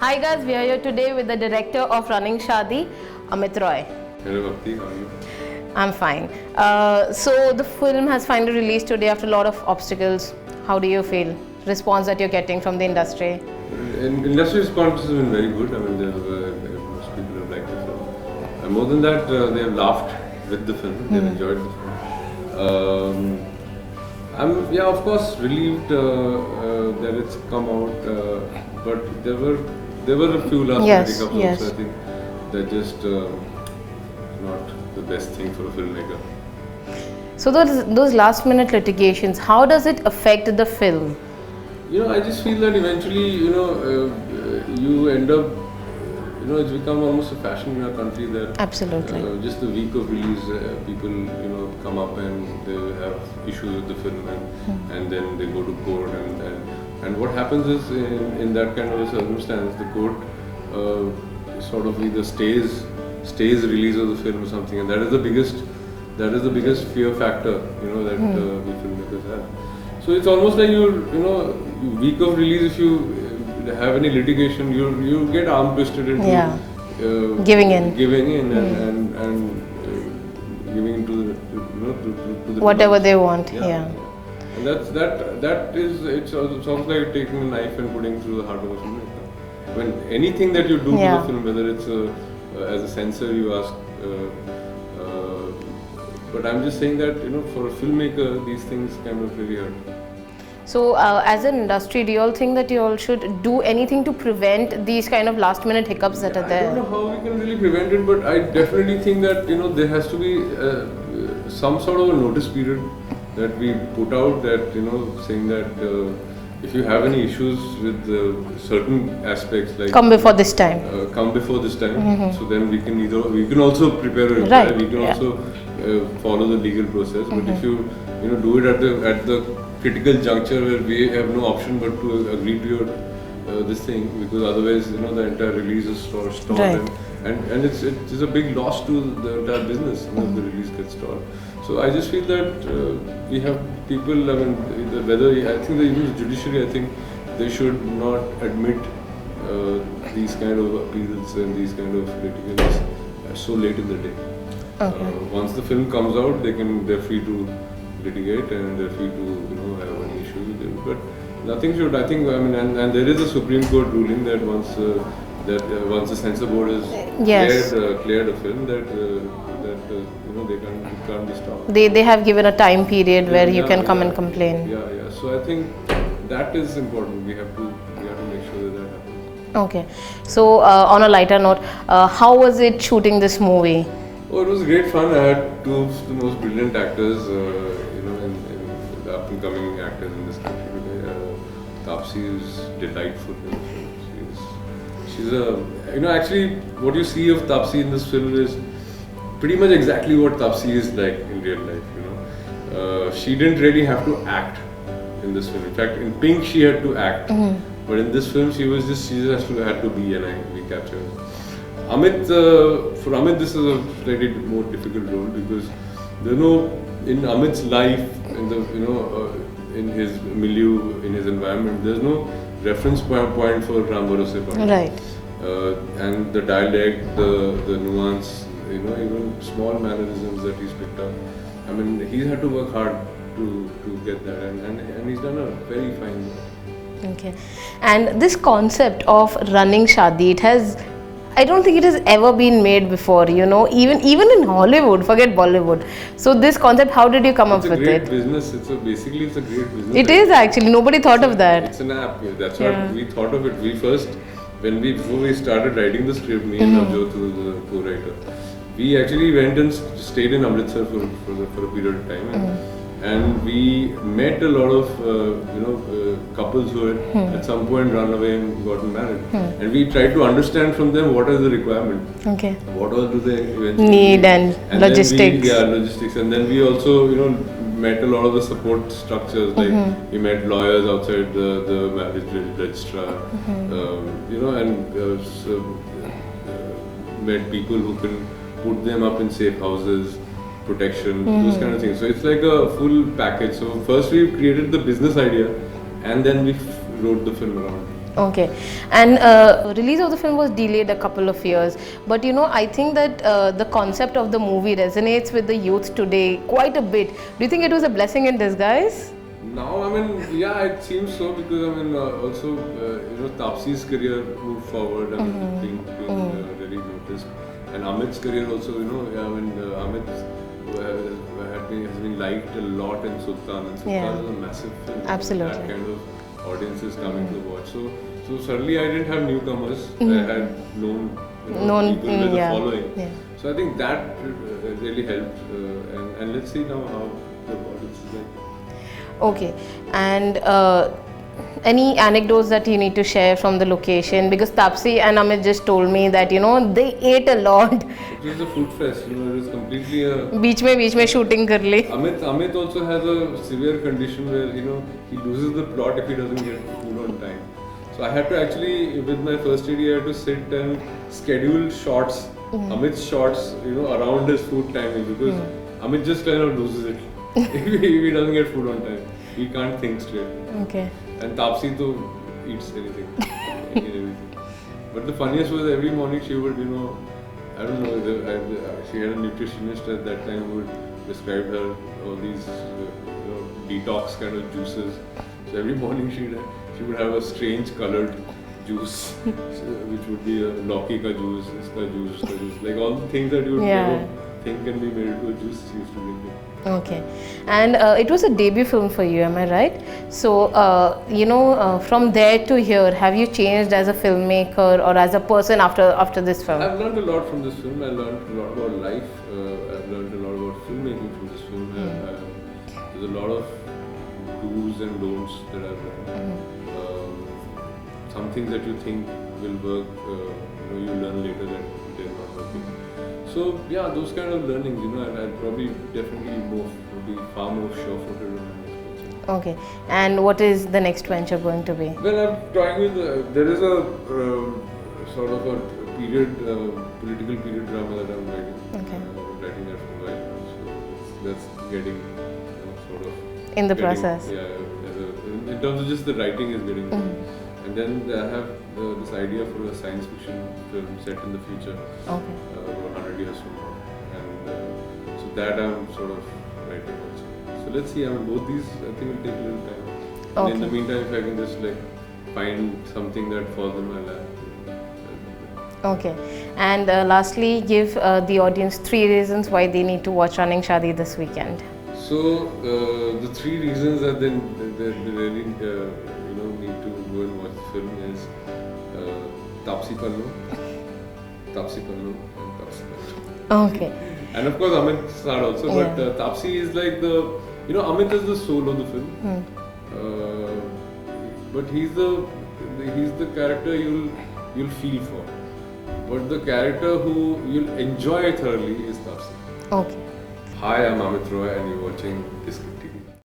Hi guys, we are here today with the director of Running Shaadi, Amit Roy. Hello Bhakti, how are you? I'm fine. So the film has finally released today after a lot of obstacles. How do you feel? Response that you're getting from the industry? Industry response has been very good. I mean, most people have liked the film. And more than that, they have laughed with the film. They've enjoyed the film. I'm, of course, relieved that it's come out. But there were a few last minute hiccups also. I think they're just not the best thing for a filmmaker. So those last minute litigations, how does it affect the film? I just feel that eventually, you end up, it's become almost a fashion in our country that Absolutely. Just the week of release, people, come up and they have issues with the film and then they go to court and what happens is in that kind of a circumstance, the court sort of either stays release of the film or something, and that is the biggest fear factor, that we filmmakers have. So it's almost like week of release, if you have any litigation, you get arm twisted into giving in and giving in to the whatever demands. they want. And it sounds like taking a knife and putting through the heart of a filmmaker. When anything that you do to the film, whether it's as a censor you ask, but I'm just saying that for a filmmaker these things kind of really hurt. So as an industry, do you all think that you all should do anything to prevent these kind of last minute hiccups that are there? I don't know how we can really prevent it, but I definitely think that there has to be some sort of a notice period that we put out, that saying that if you have any issues with certain aspects, like come before this time. So then we can also prepare a reply. We can also follow the legal process. But if you do it at the critical juncture where we have no option but to agree to your this thing, because otherwise the entire release is stalled, and it's a big loss to the entire business if the release gets stalled. So I just feel that we have people, I think even the judiciary, I think they should not admit these kind of appeals and these kind of litigants so late in the day. Once the film comes out, they're free to litigate and they're free to have any issues with it. But nothing should, I think, and there is a Supreme Court ruling that once the censor board is cleared a film, that it can't be stopped. They have given a time period where you can come and complain. So I think that is important. We have to make sure that happens. Okay. So on a lighter note, how was it shooting this movie? Oh, it was great fun. I had two of the most brilliant actors, in the up-and-coming actors in this country today. Taapsee is delightful. She's actually what you see of Taapsee in this film is pretty much exactly what Taapsee is like in real life. She didn't really have to act in this film. In fact, in Pink she had to act, but in this film she just had to be, and we captured her. For Amit, this is a slightly more difficult role because in Amit's life, in his milieu, in his environment, there's no reference point for Ram Bharose Pannu. Right. And the dialect, the nuance, even small mannerisms that he's picked up. I mean, he's had to work hard to get that, and he's done a very fine job. Okay. And this concept of Running Shaadi, I don't think it has ever been made before, even in Hollywood, forget Bollywood. So this concept, how did you come up with it? It's a great business. It's a great business. It is actually. Nobody thought of that. It's an app. That's what we thought of it. Before we started writing the script, me and Navjot, who was the co-writer, we actually went and stayed in Amritsar for a period of time. And we met a lot of couples who had at some point run away and gotten married, and we tried to understand from them what is the requirement, what all do they eventually need, and logistics. Logistics, and then we also met a lot of the support structures, like we met lawyers outside the marriage registrar, met people who can put them up in safe houses, protection, those kind of things. So it's like a full package. So first we created the business idea, and then we wrote the film around. Okay, and release of the film was delayed a couple of years, but you know, I think that the concept of the movie resonates with the youth today quite a bit. Do you think it was a blessing in disguise? Now, I mean, yeah, it seems so because I mean, also, Taapsee's career moved forward. I mean, being really noticed, and Amit's career also. I mean, Amit has been liked a lot in Sultan, and Sultan is a massive film. Absolutely. That kind of audience is coming to watch. So suddenly I didn't have newcomers. I had known people with a following. Yeah. So I think that really helped. And let's see now how the audience is like. Okay, and any anecdotes that you need to share from the location? Because Taapsee and Amit just told me that they ate a lot. It was a food fest, it was completely a... बीच में shooting कर ली. Amit also has a severe condition where he loses the plot if he doesn't get food on time. So I had to actually, with my first AD, I had to sit and schedule shots, Amit's shots, around his food timing because Amit just kind of loses it if he doesn't get food on time. He can't think straight. Okay. And Taapsee too eats anything, everything. But the funniest was every morning she would, I don't know, she had a nutritionist at that time who would prescribe her all these, detox kind of juices. So every morning she would have a strange colored juice, which would be a lauki ka juice, iska juice, like all the things that you would never think can be made into a juice. She used to make it. Okay, and it was a debut film for you, am I right? So, from there to here, have you changed as a filmmaker or as a person after this film? I've learned a lot from this film. I learned a lot about life. I've learned a lot about filmmaking from this film. There's a lot of do's and don'ts that I've learned. Some things that you think will work, you learn later that they're not working. So yeah, those kind of learnings, I'd probably definitely be far more sure-footed on my next project. Okay, and what is the next venture going to be? Well, I'm trying with, there is a sort of a political period drama that I'm writing. Okay. I'm writing that for a while now, so that's getting sort of... In the process? Yeah, in terms of just the writing is getting... And then I have this idea for a science fiction film set in the future. Okay. 100 years from now. And so that I'm sort of writing also. So let's see, both these I think will take a little time. Okay. And in the meantime, if I can just find something that falls in my lap. Okay. And lastly, give the audience 3 reasons why they need to watch Running Shaadi this weekend. So the 3 reasons that they really need to go and watch the film is Taapsee Pannu, and Taapsee Pannu. Okay. And of course Amit Sadh also, but Taapsee is like the, Amit is the soul of the film. But he's the character you'll feel for. But the character who you'll enjoy thoroughly is Taapsee. Okay. Hi, I'm Amit Roy and you're watching Biscoot TV.